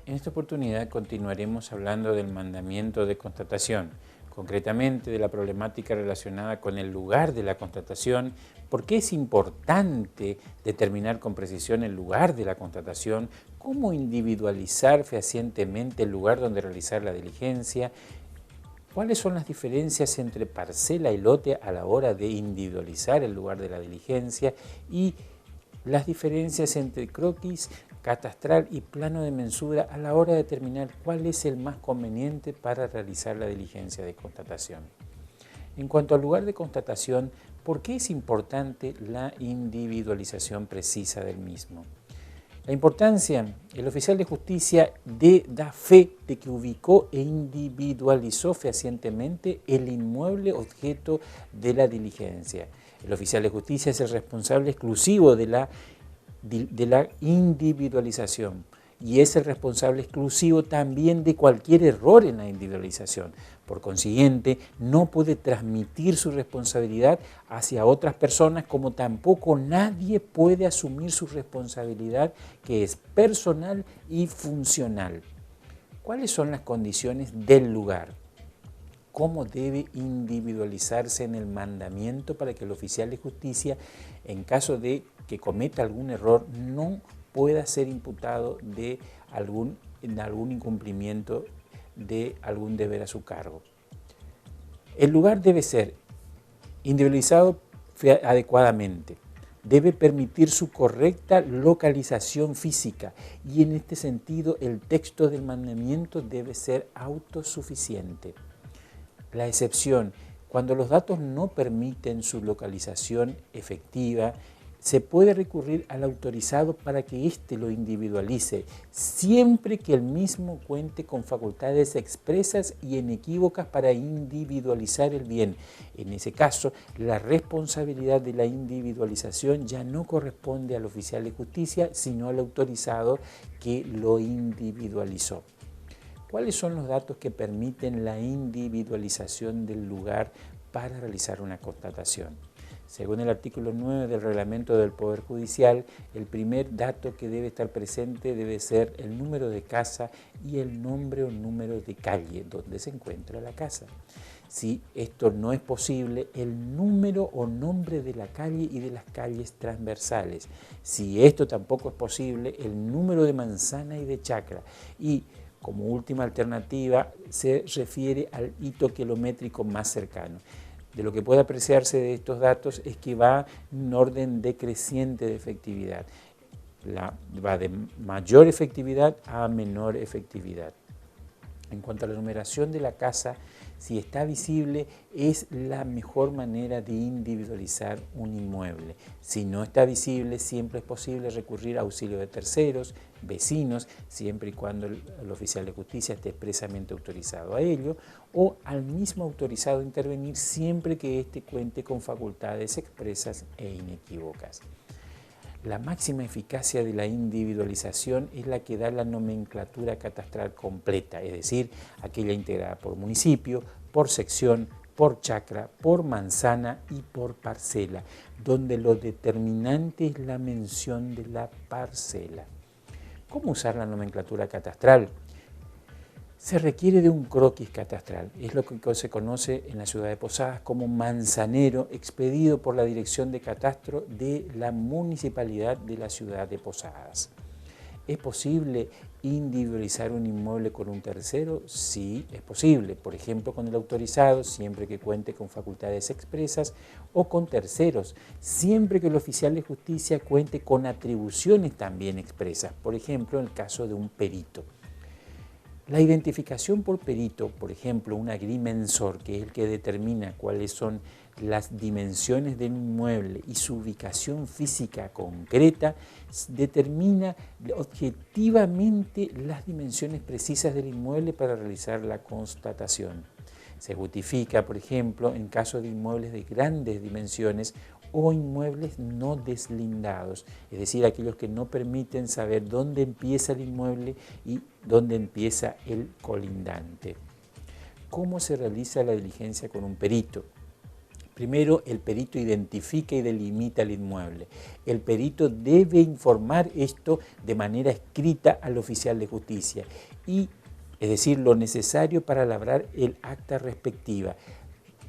En esta oportunidad continuaremos hablando del mandamiento de constatación, concretamente de la problemática relacionada con el lugar de la constatación, por qué es importante determinar con precisión el lugar de la constatación, cómo individualizar fehacientemente el lugar donde realizar la diligencia, cuáles son las diferencias entre parcela y lote a la hora de individualizar el lugar de la diligencia y las diferencias entre croquis, catastral y plano de mensura a la hora de determinar cuál es el más conveniente para realizar la diligencia de constatación. En cuanto al lugar de constatación, ¿por qué es importante la individualización precisa del mismo? La importancia, el oficial de justicia da fe de que ubicó e individualizó fehacientemente el inmueble objeto de la diligencia. El oficial de justicia es el responsable exclusivo de la individualización y es el responsable exclusivo también de cualquier error en la individualización. Por consiguiente, no puede transmitir su responsabilidad hacia otras personas, como tampoco nadie puede asumir su responsabilidad, que es personal y funcional. ¿Cuáles son las condiciones del lugar? ¿Cómo debe individualizarse en el mandamiento para que el oficial de justicia, en caso de que cometa algún error, no pueda ser imputado de algún incumplimiento de algún deber a su cargo? El lugar debe ser individualizado adecuadamente, debe permitir su correcta localización física y en este sentido el texto del mandamiento debe ser autosuficiente. La excepción, cuando los datos no permiten su localización efectiva, se puede recurrir al autorizado para que éste lo individualice, siempre que el mismo cuente con facultades expresas y inequívocas para individualizar el bien. En ese caso, la responsabilidad de la individualización ya no corresponde al oficial de justicia, sino al autorizado que lo individualizó. ¿Cuáles son los datos que permiten la individualización del lugar para realizar una constatación? Según el artículo 9 del Reglamento del Poder Judicial, el primer dato que debe estar presente debe ser el número de casa y el nombre o número de calle donde se encuentra la casa. Si esto no es posible, el número o nombre de la calle y de las calles transversales. Si esto tampoco es posible, el número de manzana y de chacra. Y como última alternativa, se refiere al hito kilométrico más cercano. De lo que puede apreciarse de estos datos es que va en orden decreciente de efectividad. Va de mayor efectividad a menor efectividad. En cuanto a la numeración de la casa, si está visible, es la mejor manera de individualizar un inmueble. Si no está visible, siempre es posible recurrir a auxilio de terceros, vecinos, siempre y cuando el oficial de justicia esté expresamente autorizado a ello, o al mismo autorizado a intervenir siempre que éste cuente con facultades expresas e inequívocas. La máxima eficacia de la individualización es la que da la nomenclatura catastral completa, es decir, aquella integrada por municipio, por sección, por chacra, por manzana y por parcela, donde lo determinante es la mención de la parcela. ¿Cómo usar la nomenclatura catastral? Se requiere de un croquis catastral, es lo que se conoce en la ciudad de Posadas como manzanero, expedido por la Dirección de Catastro de la Municipalidad de la ciudad de Posadas. ¿Es posible individualizar un inmueble con un tercero? Sí, es posible, por ejemplo con el autorizado, siempre que cuente con facultades expresas, o con terceros, siempre que el oficial de justicia cuente con atribuciones también expresas, por ejemplo en el caso de un perito. La identificación por perito, por ejemplo, un agrimensor, que es el que determina cuáles son las dimensiones del inmueble y su ubicación física concreta, determina objetivamente las dimensiones precisas del inmueble para realizar la constatación. Se justifica, por ejemplo, en caso de inmuebles de grandes dimensiones o inmuebles no deslindados, es decir, aquellos que no permiten saber dónde empieza el inmueble y dónde empieza el colindante. ¿Cómo se realiza la diligencia con un perito? Primero, el perito identifica y delimita el inmueble. El perito debe informar esto de manera escrita al oficial de justicia, es decir, lo necesario para labrar el acta respectiva.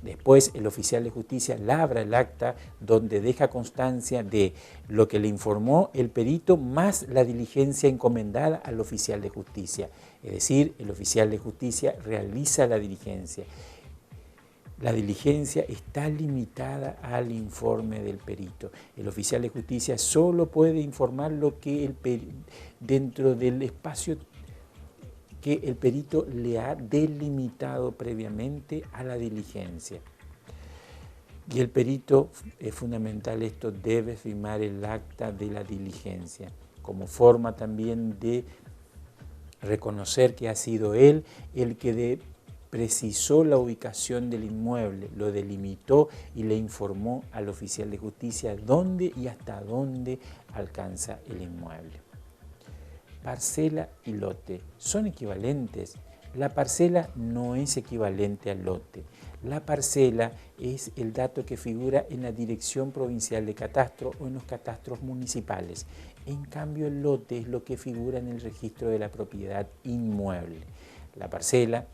Después el oficial de justicia labra el acta donde deja constancia de lo que le informó el perito más la diligencia encomendada al oficial de justicia. Es decir, el oficial de justicia realiza la diligencia. La diligencia está limitada al informe del perito. El oficial de justicia solo puede informar lo que dentro del espacio que el perito le ha delimitado previamente a la diligencia. Y el perito, es fundamental esto, debe firmar el acta de la diligencia, como forma también de reconocer que ha sido él el que precisó la ubicación del inmueble, lo delimitó y le informó al oficial de justicia dónde y hasta dónde alcanza el inmueble. Parcela y lote son equivalentes. La parcela no es equivalente al lote. La parcela es el dato que figura en la Dirección Provincial de Catastro o en los catastros municipales. En cambio, el lote es lo que figura en el registro de la propiedad inmueble. La parcela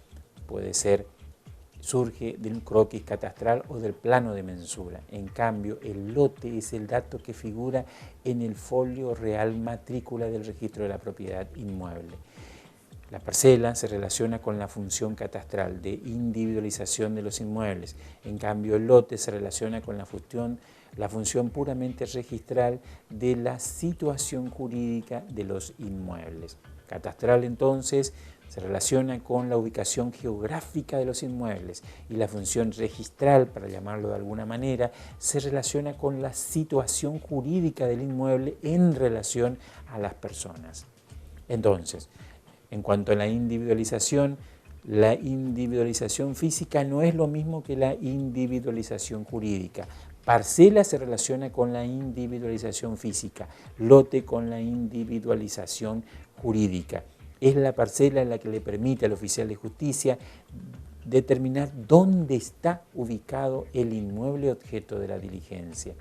surge de un croquis catastral o del plano de mensura. En cambio, el lote es el dato que figura en el folio real matrícula del registro de la propiedad inmueble. La parcela se relaciona con la función catastral de individualización de los inmuebles. En cambio, el lote se relaciona con la función puramente registral de la situación jurídica de los inmuebles. Catastral, entonces, se relaciona con la ubicación geográfica de los inmuebles y la función registral, para llamarlo de alguna manera, se relaciona con la situación jurídica del inmueble en relación a las personas. Entonces, en cuanto a la individualización física no es lo mismo que la individualización jurídica. Parcela se relaciona con la individualización física, lote con la individualización jurídica. Es la parcela la que le permite al oficial de justicia determinar dónde está ubicado el inmueble objeto de la diligencia.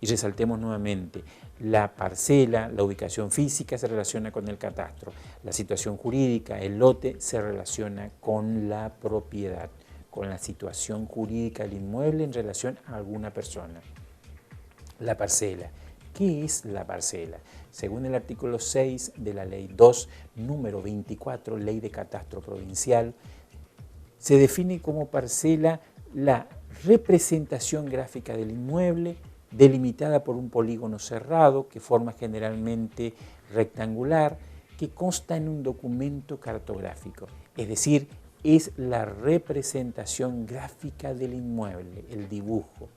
Y resaltemos nuevamente, la parcela, la ubicación física se relaciona con el catastro, la situación jurídica, el lote, se relaciona con la propiedad, con la situación jurídica del inmueble en relación a alguna persona. La parcela. ¿Qué es la parcela? Según el artículo 6 de la Ley 2, número 24, Ley de Catastro Provincial, se define como parcela la representación gráfica del inmueble delimitada por un polígono cerrado que forma generalmente rectangular, que consta en un documento cartográfico, es decir, es la representación gráfica del inmueble, el dibujo.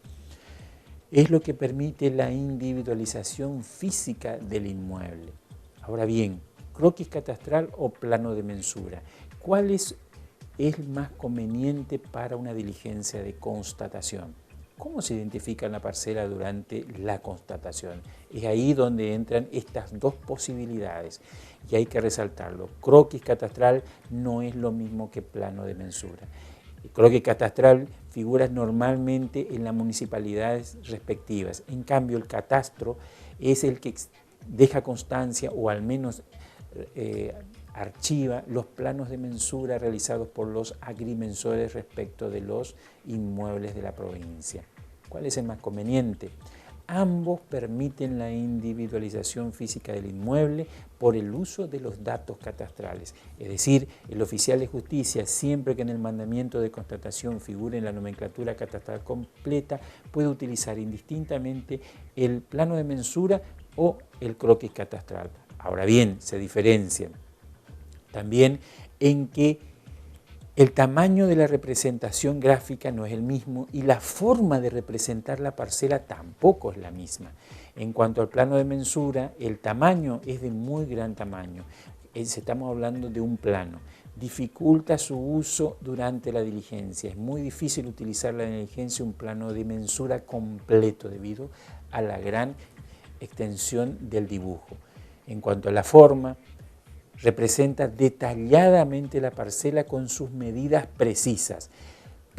Es lo que permite la individualización física del inmueble. Ahora bien, croquis catastral o plano de mensura, ¿cuál es más conveniente para una diligencia de constatación? ¿Cómo se identifica la parcela durante la constatación? Es ahí donde entran estas dos posibilidades y hay que resaltarlo. Croquis catastral no es lo mismo que plano de mensura. El croquis catastral figura normalmente en las municipalidades respectivas. En cambio, el catastro es el que deja constancia o al menos archiva los planos de mensura realizados por los agrimensores respecto de los inmuebles de la provincia. ¿Cuál es el más conveniente? Ambos permiten la individualización física del inmueble por el uso de los datos catastrales. Es decir, el oficial de justicia, siempre que en el mandamiento de constatación figure en la nomenclatura catastral completa, puede utilizar indistintamente el plano de mensura o el croquis catastral. Ahora bien, se diferencian también en que el tamaño de la representación gráfica no es el mismo y la forma de representar la parcela tampoco es la misma. En cuanto al plano de mensura, el tamaño es de muy gran tamaño. Estamos hablando de un plano. Dificulta su uso durante la diligencia. Es muy difícil utilizar la diligencia un plano de mensura completo debido a la gran extensión del dibujo. En cuanto a la forma, representa detalladamente la parcela con sus medidas precisas,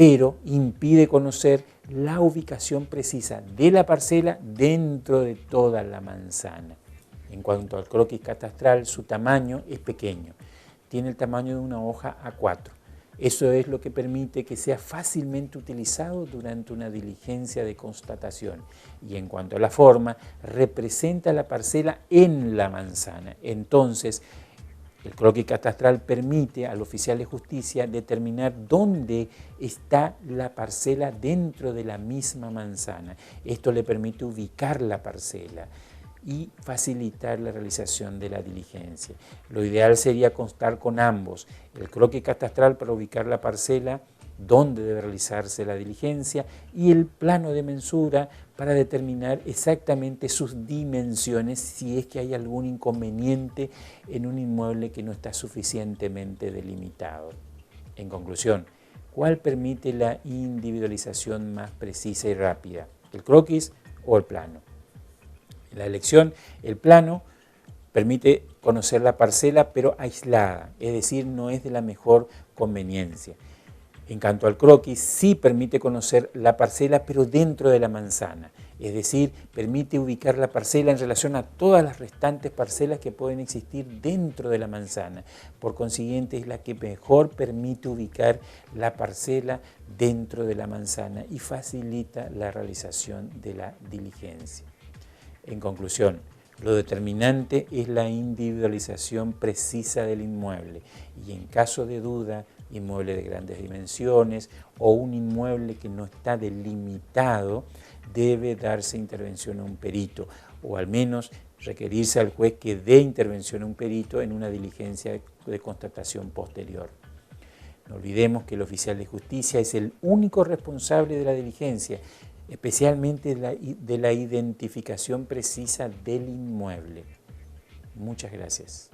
pero impide conocer la ubicación precisa de la parcela dentro de toda la manzana. En cuanto al croquis catastral, su tamaño es pequeño, tiene el tamaño de una hoja A4. Eso es lo que permite que sea fácilmente utilizado durante una diligencia de constatación. Y en cuanto a la forma, representa la parcela en la manzana. Entonces, el croquis catastral permite al oficial de justicia determinar dónde está la parcela dentro de la misma manzana. Esto le permite ubicar la parcela y facilitar la realización de la diligencia. Lo ideal sería constar con ambos, el croquis catastral para ubicar la parcela donde debe realizarse la diligencia y el plano de mensura para determinar exactamente sus dimensiones si es que hay algún inconveniente en un inmueble que no está suficientemente delimitado. En conclusión, ¿cuál permite la individualización más precisa y rápida? ¿El croquis o el plano? En la elección, el plano permite conocer la parcela pero aislada, es decir, no es de la mejor conveniencia. En cuanto al croquis, sí permite conocer la parcela pero dentro de la manzana, es decir, permite ubicar la parcela en relación a todas las restantes parcelas que pueden existir dentro de la manzana. Por consiguiente, es la que mejor permite ubicar la parcela dentro de la manzana y facilita la realización de la diligencia. En conclusión, lo determinante es la individualización precisa del inmueble y en caso de duda, inmueble de grandes dimensiones o un inmueble que no está delimitado, debe darse intervención a un perito o al menos requerirse al juez que dé intervención a un perito en una diligencia de constatación posterior. No olvidemos que el oficial de justicia es el único responsable de la diligencia, especialmente de la identificación precisa del inmueble. Muchas gracias.